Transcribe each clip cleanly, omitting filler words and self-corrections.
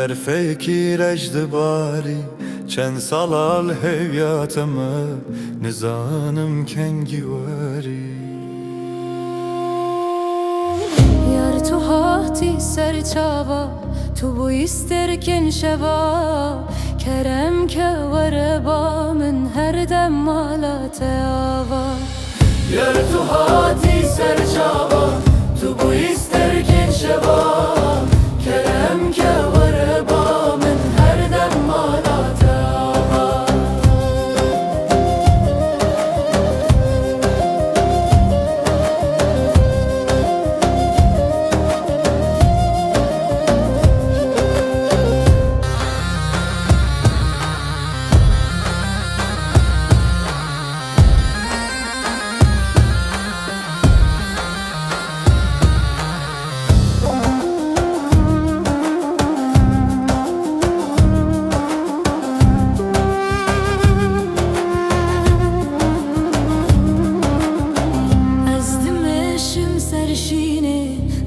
در فکر اجدباری چند سالال هویاتمı نزانم کنگی واری Yar tu hati serçava tu bu isterken şeva kerem ke vareba min her dem malate ava Yar tu hati serçava tu bu isterken şeva kerem ke vareba min her dem malate ava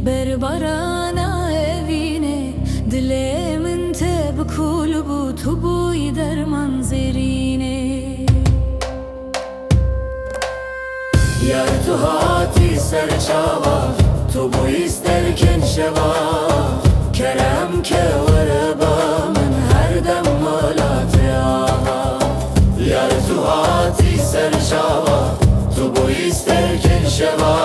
بربرana evine dilemin te bukulubu tubu derman zerine Yar tu hati serçava tu bu isterken şeva kerem ke vareba min her dem malate ava Yar tu hati serçava tu bu isterken şeva